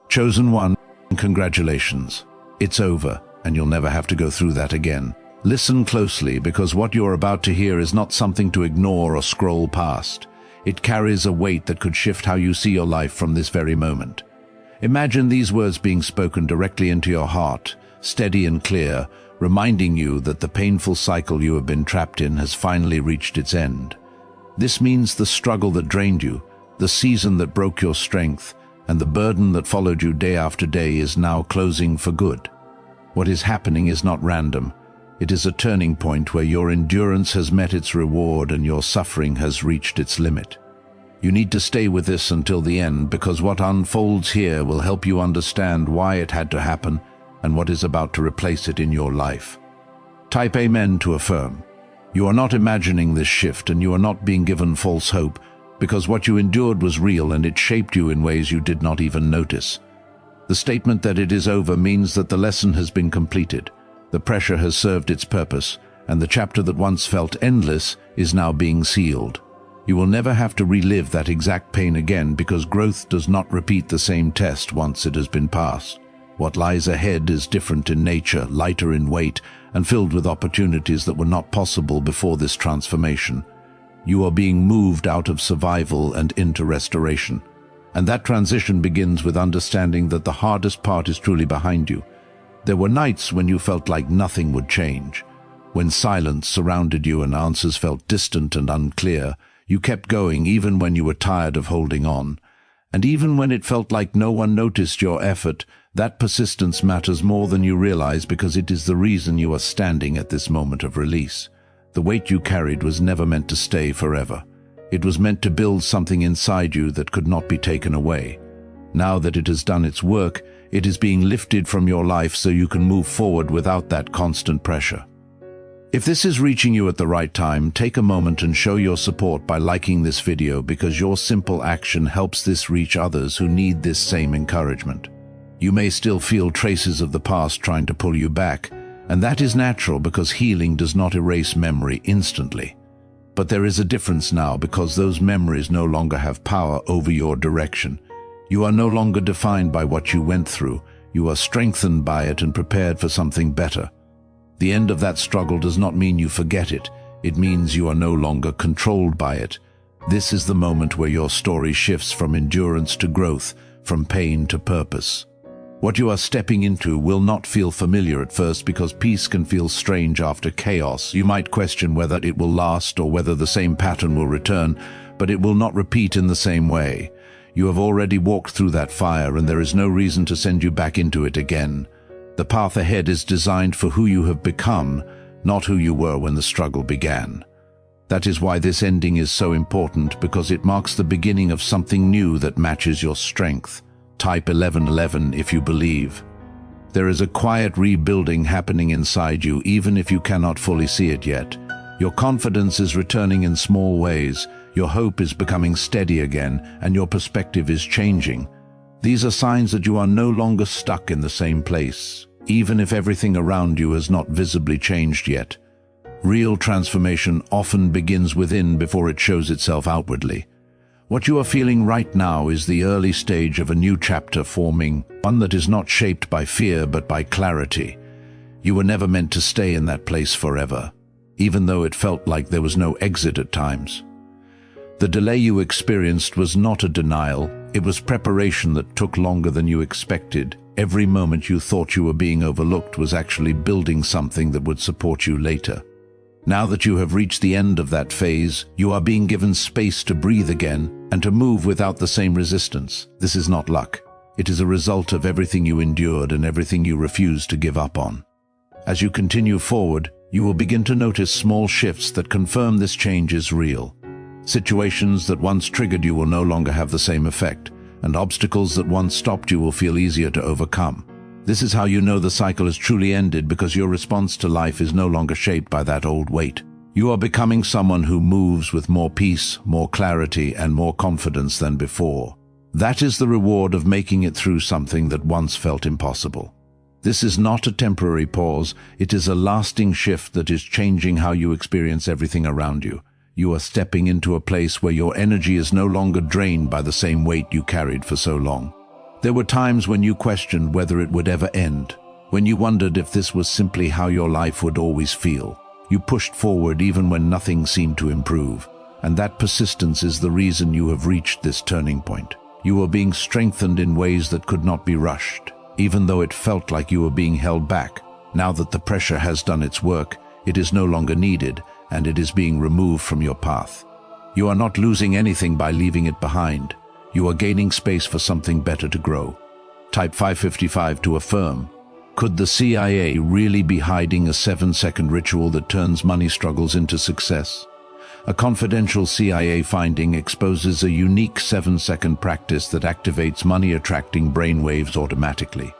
Chosen one, congratulations. It's over, and you'll never have to go through that again. Listen closely, because what you're about to hear is not something to ignore or scroll past. It carries a weight that could shift how you see your life from this very moment. Imagine these words being spoken directly into your heart, steady and clear, reminding you that the painful cycle you have been trapped in has finally reached its end. This means the struggle that drained you, the season that broke your strength, and the burden that followed you day after day is now closing for good. What is happening is not random. It is a turning point where your endurance has met its reward and your suffering has reached its limit. You need to stay with this until the end, because what unfolds here will help you understand why it had to happen and what is about to replace it in your life. Type Amen to affirm. You are not imagining this shift, and you are not being given false hope, because what you endured was real and it shaped you in ways you did not even notice. The statement that it is over means that the lesson has been completed, the pressure has served its purpose, and the chapter that once felt endless is now being sealed. You will never have to relive that exact pain again, because growth does not repeat the same test once it has been passed. What lies ahead is different in nature, lighter in weight, and filled with opportunities that were not possible before this transformation. You are being moved out of survival and into restoration. And that transition begins with understanding that the hardest part is truly behind you. There were nights when you felt like nothing would change. When silence surrounded you and answers felt distant and unclear, you kept going even when you were tired of holding on. And even when it felt like no one noticed your effort, that persistence matters more than you realize, because it is the reason you are standing at this moment of release. The weight you carried was never meant to stay forever. It was meant to build something inside you that could not be taken away. Now that it has done its work, it is being lifted from your life so you can move forward without that constant pressure. If this is reaching you at the right time, take a moment and show your support by liking this video, because your simple action helps this reach others who need this same encouragement. You may still feel traces of the past trying to pull you back, and that is natural, because healing does not erase memory instantly. But there is a difference now, because those memories no longer have power over your direction. You are no longer defined by what you went through. You are strengthened by it and prepared for something better. The end of that struggle does not mean you forget it. It means you are no longer controlled by it. This is the moment where your story shifts from endurance to growth, from pain to purpose. What you are stepping into will not feel familiar at first, because peace can feel strange after chaos. You might question whether it will last or whether the same pattern will return, but it will not repeat in the same way. You have already walked through that fire, and there is no reason to send you back into it again. The path ahead is designed for who you have become, not who you were when the struggle began. That is why this ending is so important, because it marks the beginning of something new that matches your strength. Type 1111 if you believe. There is a quiet rebuilding happening inside you, even if you cannot fully see it yet. Your confidence is returning in small ways, your hope is becoming steady again, and your perspective is changing. These are signs that you are no longer stuck in the same place, even if everything around you has not visibly changed yet. Real transformation often begins within before it shows itself outwardly. What you are feeling right now is the early stage of a new chapter forming, one that is not shaped by fear but by clarity. You were never meant to stay in that place forever, even though it felt like there was no exit at times. The delay you experienced was not a denial, it was preparation that took longer than you expected. Every moment you thought you were being overlooked was actually building something that would support you later. Now that you have reached the end of that phase, you are being given space to breathe again and to move without the same resistance. This is not luck. It is a result of everything you endured and everything you refused to give up on. As you continue forward, you will begin to notice small shifts that confirm this change is real. Situations that once triggered you will no longer have the same effect, and obstacles that once stopped you will feel easier to overcome. This is how you know the cycle has truly ended, because your response to life is no longer shaped by that old weight. You are becoming someone who moves with more peace, more clarity, and more confidence than before. That is the reward of making it through something that once felt impossible. This is not a temporary pause, it is a lasting shift that is changing how you experience everything around you. You are stepping into a place where your energy is no longer drained by the same weight you carried for so long. There were times when you questioned whether it would ever end, when you wondered if this was simply how your life would always feel. You pushed forward even when nothing seemed to improve, and that persistence is the reason you have reached this turning point. You are being strengthened in ways that could not be rushed, even though it felt like you were being held back. Now that the pressure has done its work, it is no longer needed, and it is being removed from your path. You are not losing anything by leaving it behind. You are gaining space for something better to grow. Type 555 to affirm. Could the CIA really be hiding a 7-second ritual that turns money struggles into success? A confidential CIA finding exposes a unique 7-second practice that activates money-attracting brainwaves automatically.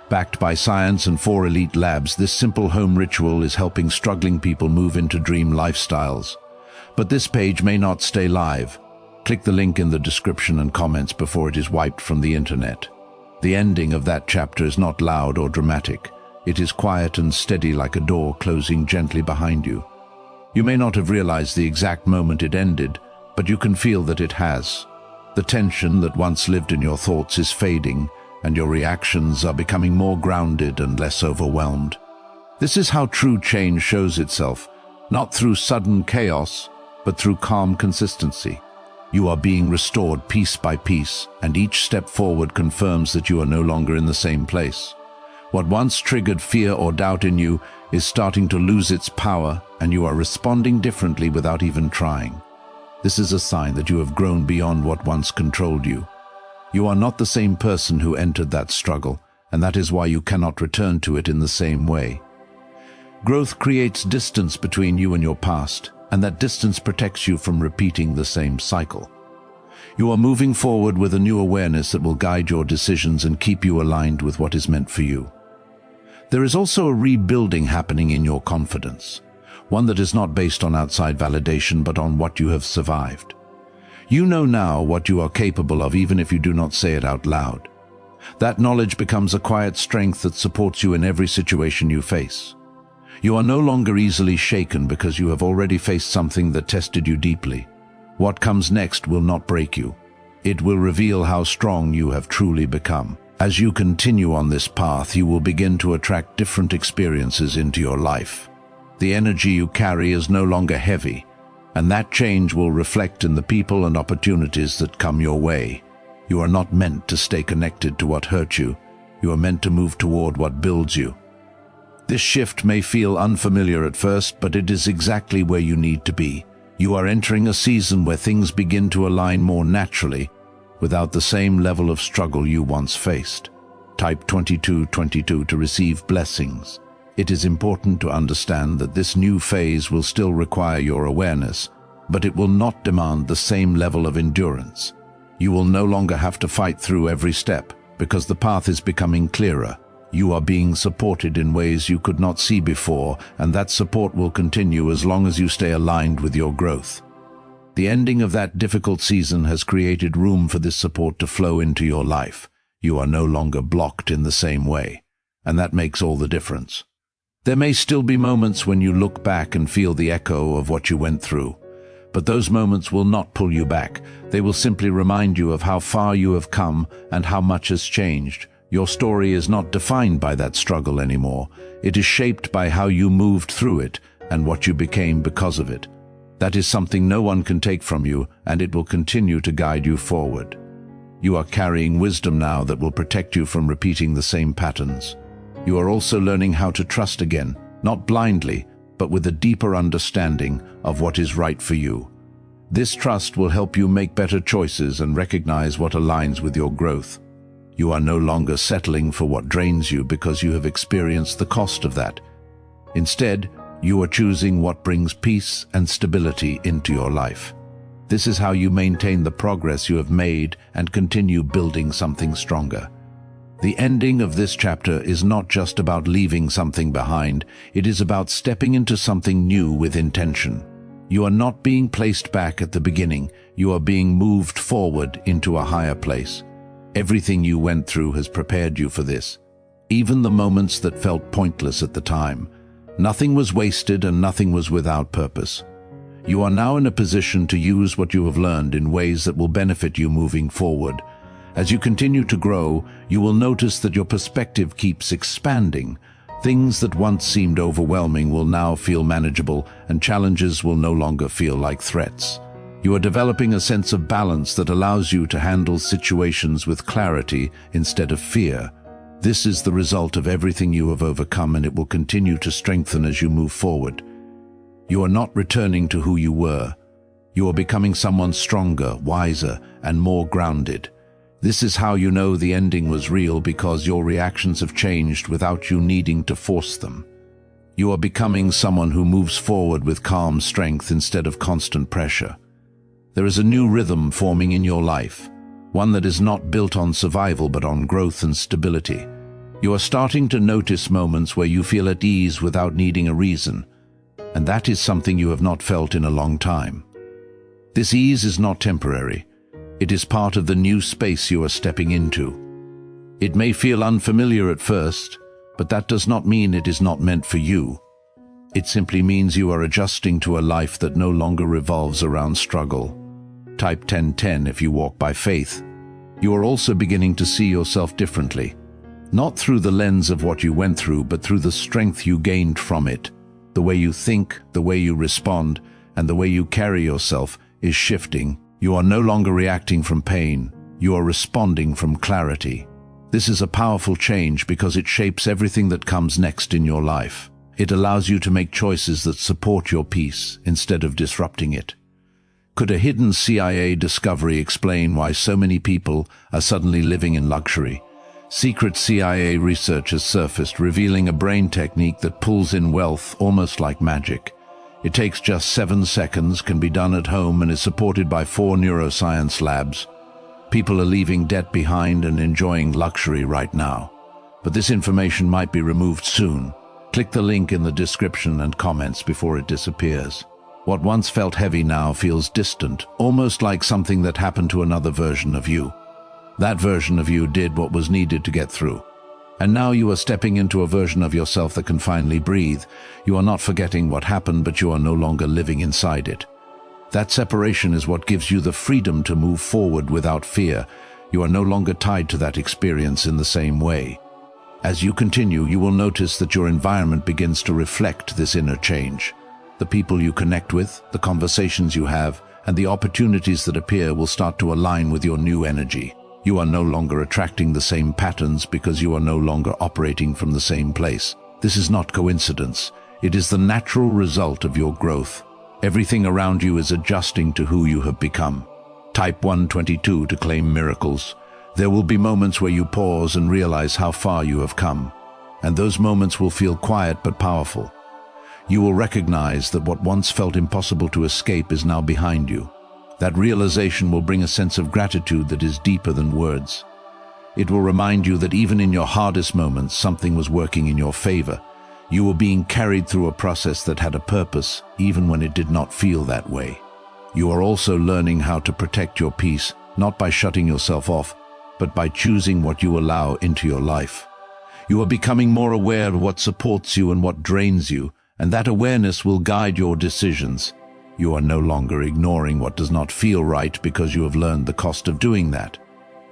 Backed by science and 4 elite labs, this simple home ritual is helping struggling people move into dream lifestyles. But this page may not stay live. Click the link in the description and comments before it is wiped from the internet. The ending of that chapter is not loud or dramatic. It is quiet and steady, like a door closing gently behind you. You may not have realized the exact moment it ended, but you can feel that it has. The tension that once lived in your thoughts is fading, and your reactions are becoming more grounded and less overwhelmed. This is how true change shows itself, not through sudden chaos, but through calm consistency. You are being restored piece by piece, and each step forward confirms that you are no longer in the same place. What once triggered fear or doubt in you is starting to lose its power, and you are responding differently without even trying. This is a sign that you have grown beyond what once controlled you. You are not the same person who entered that struggle, and that is why you cannot return to it in the same way. Growth creates distance between you and your past, and that distance protects you from repeating the same cycle. You are moving forward with a new awareness that will guide your decisions and keep you aligned with what is meant for you. There is also a rebuilding happening in your confidence, one that is not based on outside validation but on what you have survived. You know now what you are capable of, even if you do not say it out loud. That knowledge becomes a quiet strength that supports you in every situation you face. You are no longer easily shaken because you have already faced something that tested you deeply. What comes next will not break you. It will reveal how strong you have truly become. As you continue on this path, you will begin to attract different experiences into your life. The energy you carry is no longer heavy, and that change will reflect in the people and opportunities that come your way. You are not meant to stay connected to what hurt you. You are meant to move toward what builds you. This shift may feel unfamiliar at first, but it is exactly where you need to be. You are entering a season where things begin to align more naturally, without the same level of struggle you once faced. Type 2222 to receive blessings. It is important to understand that this new phase will still require your awareness, but it will not demand the same level of endurance. You will no longer have to fight through every step, because the path is becoming clearer. You are being supported in ways you could not see before, and that support will continue as long as you stay aligned with your growth. The ending of that difficult season has created room for this support to flow into your life. You are no longer blocked in the same way, and that makes all the difference. There may still be moments when you look back and feel the echo of what you went through, but those moments will not pull you back. They will simply remind you of how far you have come and how much has changed. Your story is not defined by that struggle anymore. It is shaped by how you moved through it and what you became because of it. That is something no one can take from you, and it will continue to guide you forward. You are carrying wisdom now that will protect you from repeating the same patterns. You are also learning how to trust again, not blindly, but with a deeper understanding of what is right for you. This trust will help you make better choices and recognize what aligns with your growth. You are no longer settling for what drains you because you have experienced the cost of that. Instead, you are choosing what brings peace and stability into your life. This is how you maintain the progress you have made and continue building something stronger. The ending of this chapter is not just about leaving something behind, it is about stepping into something new with intention. You are not being placed back at the beginning, you are being moved forward into a higher place. Everything you went through has prepared you for this. Even the moments that felt pointless at the time. Nothing was wasted and nothing was without purpose. You are now in a position to use what you have learned in ways that will benefit you moving forward. As you continue to grow, you will notice that your perspective keeps expanding. Things that once seemed overwhelming will now feel manageable, and challenges will no longer feel like threats. You are developing a sense of balance that allows you to handle situations with clarity instead of fear. This is the result of everything you have overcome, and it will continue to strengthen as you move forward. You are not returning to who you were. You are becoming someone stronger, wiser, and more grounded. This is how you know the ending was real, because your reactions have changed without you needing to force them. You are becoming someone who moves forward with calm strength instead of constant pressure. There is a new rhythm forming in your life, one that is not built on survival but on growth and stability. You are starting to notice moments where you feel at ease without needing a reason, and that is something you have not felt in a long time. This ease is not temporary. It is part of the new space you are stepping into. It may feel unfamiliar at first, but that does not mean it is not meant for you. It simply means you are adjusting to a life that no longer revolves around struggle. Type 1010 if you walk by faith. You are also beginning to see yourself differently, not through the lens of what you went through, but through the strength you gained from it. The way you think, the way you respond, and the way you carry yourself is shifting. You are no longer reacting from pain. You are responding from clarity. This is a powerful change because it shapes everything that comes next in your life. It allows you to make choices that support your peace instead of disrupting it. Could a hidden CIA discovery explain why so many people are suddenly living in luxury? Secret CIA research has surfaced, revealing a brain technique that pulls in wealth almost like magic. It takes just 7 seconds, can be done at home, and is supported by 4 neuroscience labs. People are leaving debt behind and enjoying luxury right now. But this information might be removed soon. Click the link in the description and comments before it disappears. What once felt heavy now feels distant, almost like something that happened to another version of you. That version of you did what was needed to get through. And now you are stepping into a version of yourself that can finally breathe. You are not forgetting what happened, but you are no longer living inside it. That separation is what gives you the freedom to move forward without fear. You are no longer tied to that experience in the same way. As you continue, you will notice that your environment begins to reflect this inner change. The people you connect with, the conversations you have, and the opportunities that appear will start to align with your new energy. You are no longer attracting the same patterns because you are no longer operating from the same place. This is not coincidence. It is the natural result of your growth. Everything around you is adjusting to who you have become. Type 122 to claim miracles. There will be moments where you pause and realize how far you have come. And those moments will feel quiet but powerful. You will recognize that what once felt impossible to escape is now behind you. That realization will bring a sense of gratitude that is deeper than words. It will remind you that even in your hardest moments, something was working in your favor. You were being carried through a process that had a purpose, even when it did not feel that way. You are also learning how to protect your peace, not by shutting yourself off, but by choosing what you allow into your life. You are becoming more aware of what supports you and what drains you, and that awareness will guide your decisions. You are no longer ignoring what does not feel right because you have learned the cost of doing that.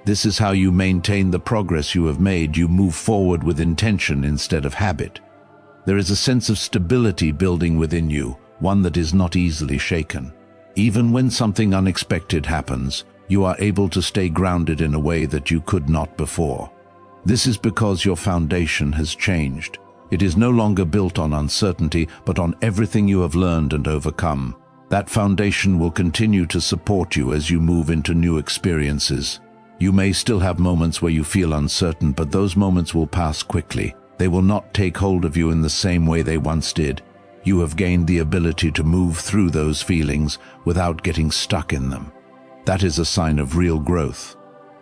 This is how you maintain the progress you have made. You move forward with intention instead of habit. There is a sense of stability building within you, one that is not easily shaken. Even when something unexpected happens, you are able to stay grounded in a way that you could not before. This is because your foundation has changed. It is no longer built on uncertainty, but on everything you have learned and overcome. That foundation will continue to support you as you move into new experiences. You may still have moments where you feel uncertain, but those moments will pass quickly. They will not take hold of you in the same way they once did. You have gained the ability to move through those feelings without getting stuck in them. That is a sign of real growth.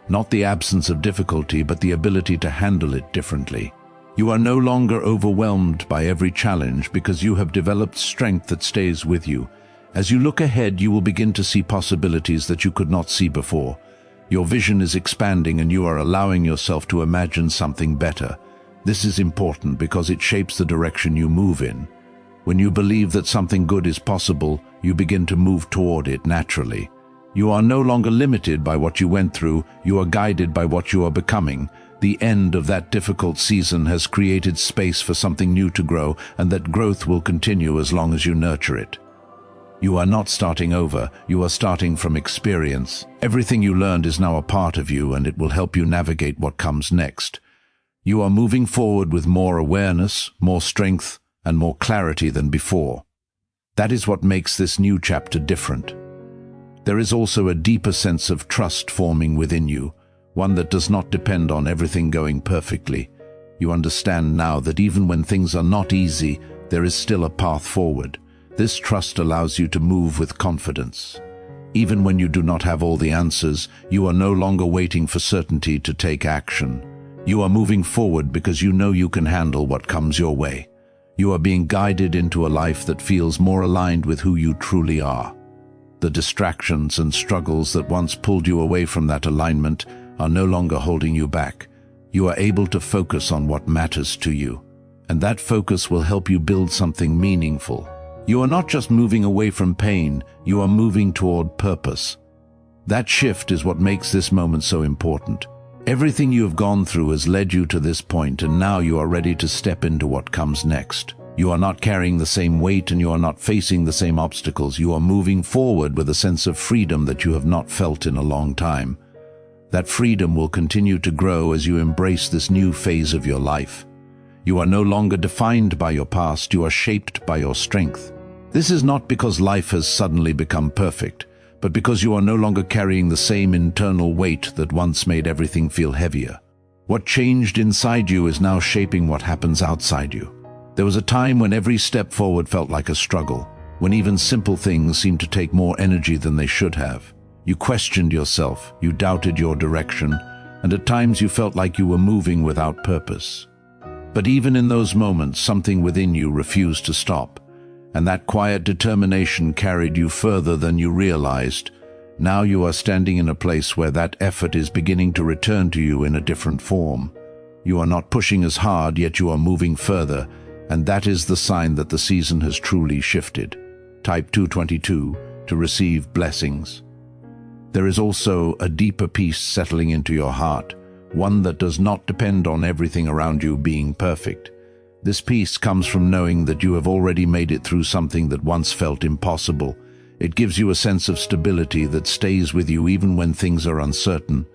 Not the absence of difficulty, but the ability to handle it differently. You are no longer overwhelmed by every challenge because you have developed strength that stays with you. As you look ahead, you will begin to see possibilities that you could not see before. Your vision is expanding and you are allowing yourself to imagine something better. This is important because it shapes the direction you move in. When you believe that something good is possible, you begin to move toward it naturally. You are no longer limited by what you went through, you are guided by what you are becoming. The end of that difficult season has created space for something new to grow, and that growth will continue as long as you nurture it. You are not starting over, you are starting from experience. Everything you learned is now a part of you, and it will help you navigate what comes next. You are moving forward with more awareness, more strength, and more clarity than before. That is what makes this new chapter different. There is also a deeper sense of trust forming within you, one that does not depend on everything going perfectly. You understand now that even when things are not easy, there is still a path forward. This trust allows you to move with confidence. Even when you do not have all the answers, you are no longer waiting for certainty to take action. You are moving forward because you know you can handle what comes your way. You are being guided into a life that feels more aligned with who you truly are. The distractions and struggles that once pulled you away from that alignment are no longer holding you back. You are able to focus on what matters to you, and that focus will help you build something meaningful. You are not just moving away from pain, you are moving toward purpose. That shift is what makes this moment so important. Everything you have gone through has led you to this point, and now you are ready to step into what comes next. You are not carrying the same weight, and you are not facing the same obstacles. You are moving forward with a sense of freedom that you have not felt in a long time. That freedom will continue to grow as you embrace this new phase of your life. You are no longer defined by your past, you are shaped by your strength. This is not because life has suddenly become perfect, but because you are no longer carrying the same internal weight that once made everything feel heavier. What changed inside you is now shaping what happens outside you. There was a time when every step forward felt like a struggle, when even simple things seemed to take more energy than they should have. You questioned yourself, you doubted your direction, and at times you felt like you were moving without purpose. But even in those moments, something within you refused to stop, and that quiet determination carried you further than you realized. Now you are standing in a place where that effort is beginning to return to you in a different form. You are not pushing as hard, yet you are moving further, and that is the sign that the season has truly shifted. Type 222 to receive blessings. There is also a deeper peace settling into your heart, one that does not depend on everything around you being perfect. This peace comes from knowing that you have already made it through something that once felt impossible. It gives you a sense of stability that stays with you even when things are uncertain.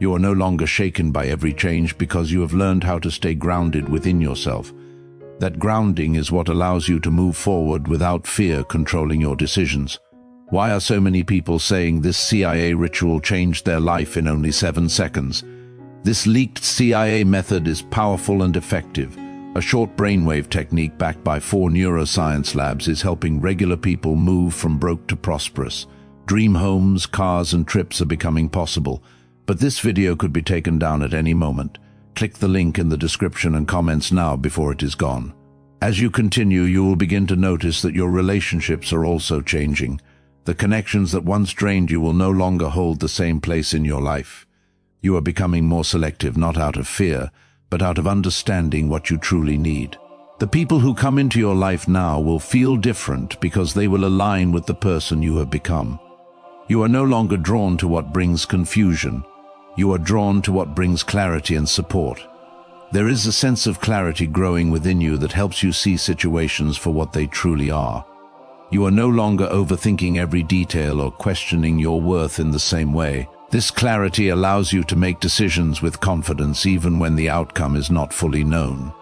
You are no longer shaken by every change because you have learned how to stay grounded within yourself. That grounding is what allows you to move forward without fear controlling your decisions. Why are so many people saying this CIA ritual changed their life in only 7 seconds? This leaked CIA method is powerful and effective. A short brainwave technique backed by 4 neuroscience labs is helping regular people move from broke to prosperous. Dream homes, cars, and trips are becoming possible. But this video could be taken down at any moment. Click the link in the description and comments now before it is gone. As you continue, you will begin to notice that your relationships are also changing. The connections that once drained you will no longer hold the same place in your life. You are becoming more selective, not out of fear, but out of understanding what you truly need. The people who come into your life now will feel different because they will align with the person you have become. You are no longer drawn to what brings confusion. You are drawn to what brings clarity and support. There is a sense of clarity growing within you that helps you see situations for what they truly are. You are no longer overthinking every detail or questioning your worth in the same way. This clarity allows you to make decisions with confidence even when the outcome is not fully known.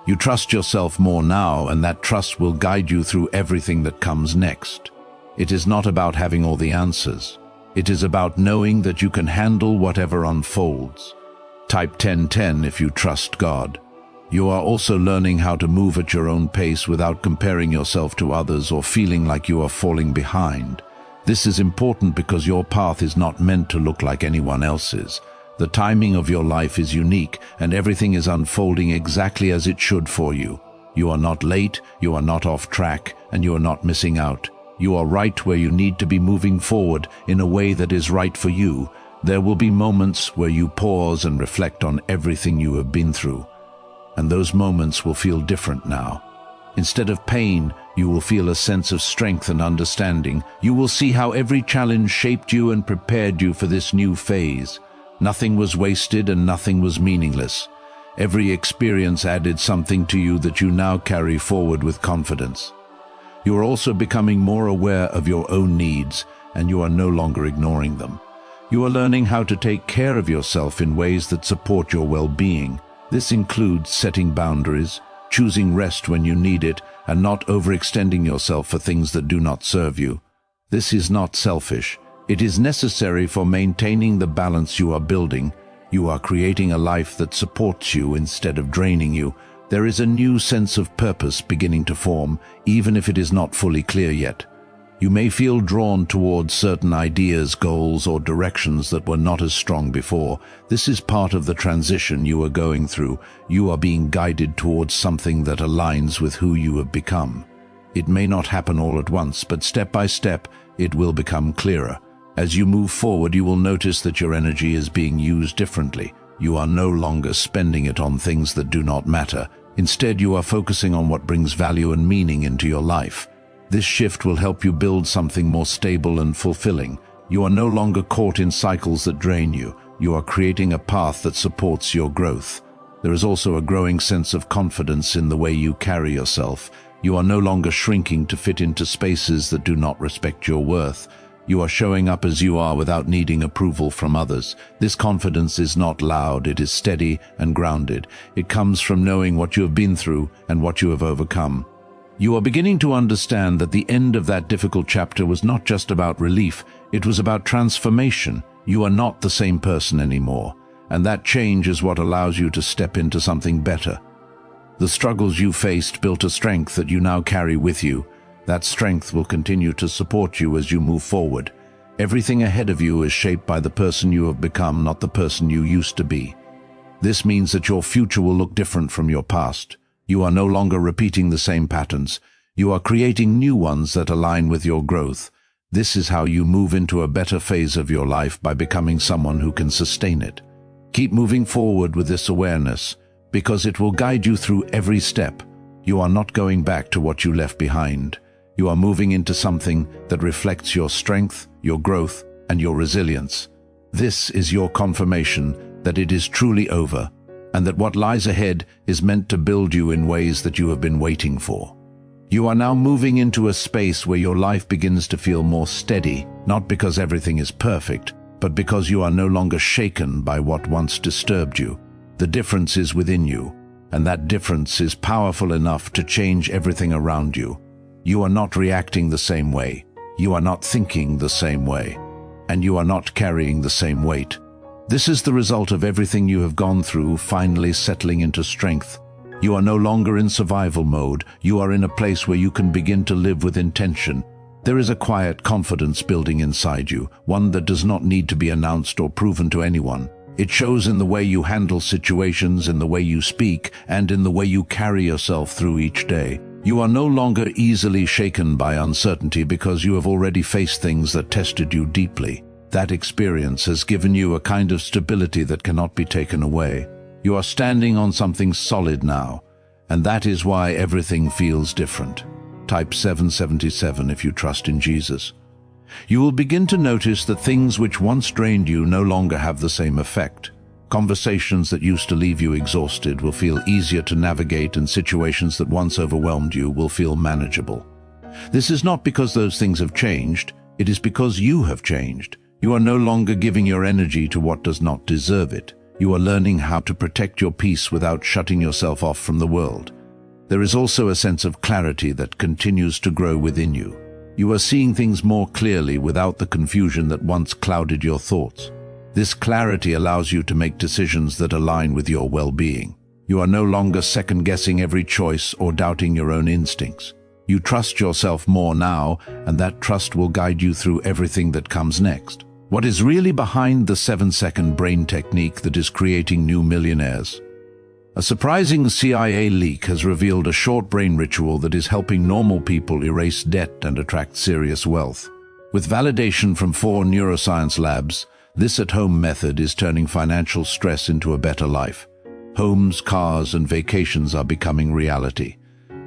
You trust yourself more now, and that trust will guide you through everything that comes next. It is not about having all the answers. It is about knowing that you can handle whatever unfolds. Type 1010 if you trust God. You are also learning how to move at your own pace without comparing yourself to others or feeling like you are falling behind. This is important because your path is not meant to look like anyone else's. The timing of your life is unique, and everything is unfolding exactly as it should for you. You are not late, you are not off track, and you are not missing out. You are right where you need to be, moving forward in a way that is right for you. There will be moments where you pause and reflect on everything you have been through, and those moments will feel different now. Instead of pain, you will feel a sense of strength and understanding. You will see how every challenge shaped you and prepared you for this new phase. Nothing was wasted and nothing was meaningless. Every experience added something to you that you now carry forward with confidence. You are also becoming more aware of your own needs, and you are no longer ignoring them. You are learning how to take care of yourself in ways that support your well-being. This includes setting boundaries, choosing rest when you need it, and not overextending yourself for things that do not serve you. This is not selfish. It is necessary for maintaining the balance you are building. You are creating a life that supports you instead of draining you. There is a new sense of purpose beginning to form, even if it is not fully clear yet. You may feel drawn towards certain ideas, goals, or directions that were not as strong before. This is part of the transition you are going through. You are being guided towards something that aligns with who you have become. It may not happen all at once, but step by step, it will become clearer. As you move forward, you will notice that your energy is being used differently. You are no longer spending it on things that do not matter. Instead, you are focusing on what brings value and meaning into your life. This shift will help you build something more stable and fulfilling. You are no longer caught in cycles that drain you. You are creating a path that supports your growth. There is also a growing sense of confidence in the way you carry yourself. You are no longer shrinking to fit into spaces that do not respect your worth. You are showing up as you are without needing approval from others. This confidence is not loud, it is steady and grounded. It comes from knowing what you have been through and what you have overcome. You are beginning to understand that the end of that difficult chapter was not just about relief, it was about transformation. You are not the same person anymore, and that change is what allows you to step into something better. The struggles you faced built a strength that you now carry with you. That strength will continue to support you as you move forward. Everything ahead of you is shaped by the person you have become, not the person you used to be. This means that your future will look different from your past. You are no longer repeating the same patterns. You are creating new ones that align with your growth. This is how you move into a better phase of your life, by becoming someone who can sustain it. Keep moving forward with this awareness, because it will guide you through every step. You are not going back to what you left behind. You are moving into something that reflects your strength, your growth, and your resilience. This is your confirmation that it is truly over, and that what lies ahead is meant to build you in ways that you have been waiting for. You are now moving into a space where your life begins to feel more steady, not because everything is perfect, but because you are no longer shaken by what once disturbed you. The difference is within you, and that difference is powerful enough to change everything around you. You are not reacting the same way, you are not thinking the same way, and you are not carrying the same weight. This is the result of everything you have gone through finally settling into strength. You are no longer in survival mode. You are in a place where you can begin to live with intention. There is a quiet confidence building inside you, one that does not need to be announced or proven to anyone. It shows in the way you handle situations, in the way you speak, and in the way you carry yourself through each day. You are no longer easily shaken by uncertainty because you have already faced things that tested you deeply. That experience has given you a kind of stability that cannot be taken away. You are standing on something solid now, and that is why everything feels different. Type 777 if you trust in Jesus. You will begin to notice that things which once drained you no longer have the same effect. Conversations that used to leave you exhausted will feel easier to navigate, and situations that once overwhelmed you will feel manageable. This is not because those things have changed, it is because you have changed. You are no longer giving your energy to what does not deserve it. You are learning how to protect your peace without shutting yourself off from the world. There is also a sense of clarity that continues to grow within you. You are seeing things more clearly without the confusion that once clouded your thoughts. This clarity allows you to make decisions that align with your well-being. You are no longer second-guessing every choice or doubting your own instincts. You trust yourself more now, and that trust will guide you through everything that comes next. What is really behind the 7-second brain technique that is creating new millionaires? A surprising CIA leak has revealed a short brain ritual that is helping normal people erase debt and attract serious wealth. With validation from 4 neuroscience labs, this at-home method is turning financial stress into a better life. Homes, cars, and vacations are becoming reality.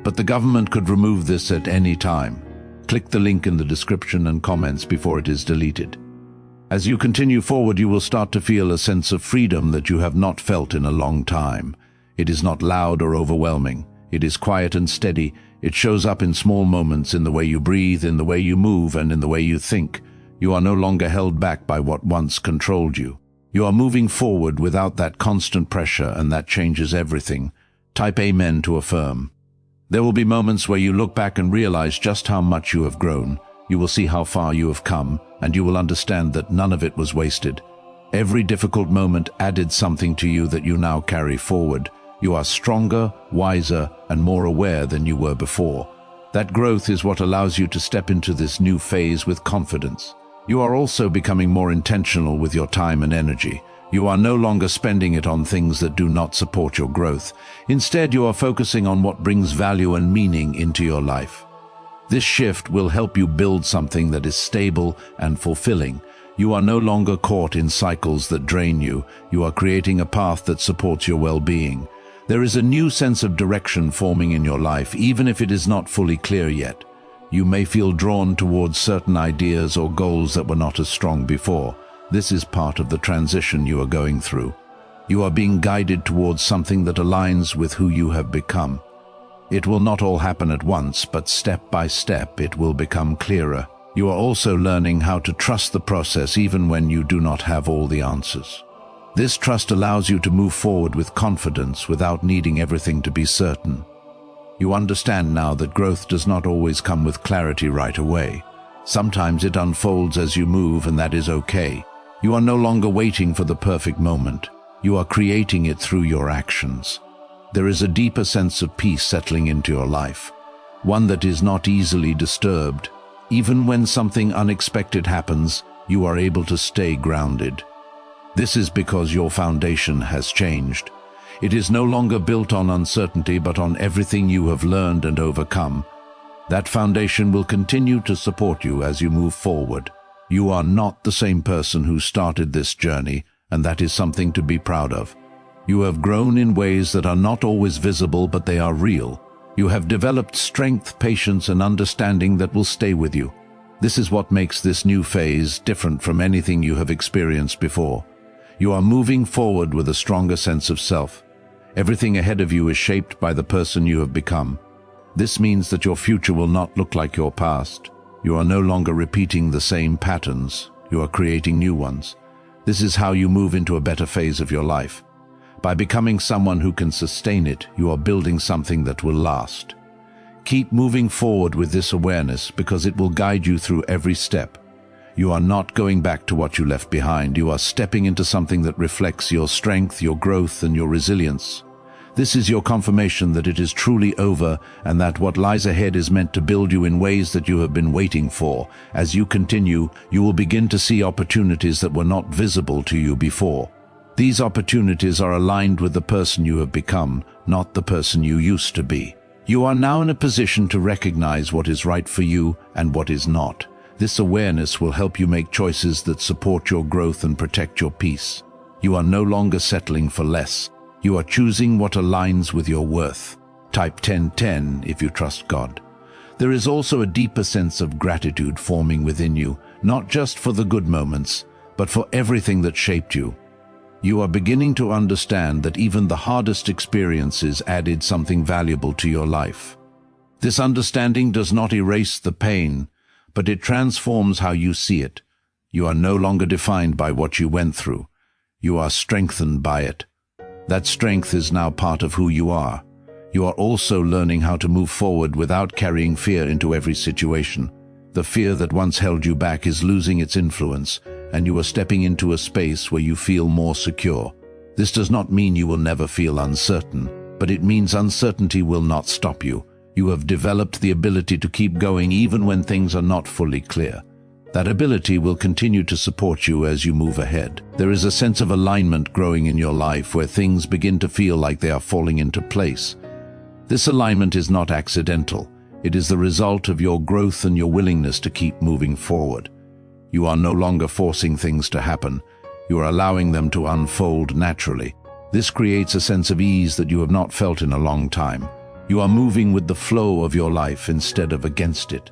But the government could remove this at any time. Click the link in the description and comments before it is deleted. As you continue forward, you will start to feel a sense of freedom that you have not felt in a long time. It is not loud or overwhelming. It is quiet and steady. It shows up in small moments, in the way you breathe, in the way you move, and in the way you think. You are no longer held back by what once controlled you. You are moving forward without that constant pressure, and that changes everything. Type Amen to affirm. There will be moments where you look back and realize just how much you have grown. You will see how far you have come, and you will understand that none of it was wasted. Every difficult moment added something to you that you now carry forward. You are stronger, wiser, and more aware than you were before. That growth is what allows you to step into this new phase with confidence. You are also becoming more intentional with your time and energy. You are no longer spending it on things that do not support your growth. Instead, you are focusing on what brings value and meaning into your life. This shift will help you build something that is stable and fulfilling. You are no longer caught in cycles that drain you. You are creating a path that supports your well-being. There is a new sense of direction forming in your life, even if it is not fully clear yet. You may feel drawn towards certain ideas or goals that were not as strong before. This is part of the transition you are going through. You are being guided towards something that aligns with who you have become. It will not all happen at once, but step by step it will become clearer. You are also learning how to trust the process even when you do not have all the answers. This trust allows you to move forward with confidence without needing everything to be certain. You understand now that growth does not always come with clarity right away. Sometimes it unfolds as you move, and that is okay. You are no longer waiting for the perfect moment. You are creating it through your actions. There is a deeper sense of peace settling into your life, one that is not easily disturbed. Even when something unexpected happens, you are able to stay grounded. This is because your foundation has changed. It is no longer built on uncertainty, but on everything you have learned and overcome. That foundation will continue to support you as you move forward. You are not the same person who started this journey, and that is something to be proud of. You have grown in ways that are not always visible, but they are real. You have developed strength, patience, and understanding that will stay with you. This is what makes this new phase different from anything you have experienced before. You are moving forward with a stronger sense of self. Everything ahead of you is shaped by the person you have become. This means that your future will not look like your past. You are no longer repeating the same patterns. You are creating new ones. This is how you move into a better phase of your life. By becoming someone who can sustain it, you are building something that will last. Keep moving forward with this awareness, because it will guide you through every step. You are not going back to what you left behind. You are stepping into something that reflects your strength, your growth, and your resilience. This is your confirmation that it is truly over, and that what lies ahead is meant to build you in ways that you have been waiting for. As you continue, you will begin to see opportunities that were not visible to you before. These opportunities are aligned with the person you have become, not the person you used to be. You are now in a position to recognize what is right for you and what is not. This awareness will help you make choices that support your growth and protect your peace. You are no longer settling for less. You are choosing what aligns with your worth. Type 1010 if you trust God. There is also a deeper sense of gratitude forming within you, not just for the good moments, but for everything that shaped you. You are beginning to understand that even the hardest experiences added something valuable to your life. This understanding does not erase the pain, but it transforms how you see it. You are no longer defined by what you went through. You are strengthened by it. That strength is now part of who you are. You are also learning how to move forward without carrying fear into every situation. The fear that once held you back is losing its influence, and you are stepping into a space where you feel more secure. This does not mean you will never feel uncertain, but it means uncertainty will not stop you. You have developed the ability to keep going even when things are not fully clear. That ability will continue to support you as you move ahead. There is a sense of alignment growing in your life where things begin to feel like they are falling into place. This alignment is not accidental. It is the result of your growth and your willingness to keep moving forward. You are no longer forcing things to happen. You are allowing them to unfold naturally. This creates a sense of ease that you have not felt in a long time. You are moving with the flow of your life instead of against it.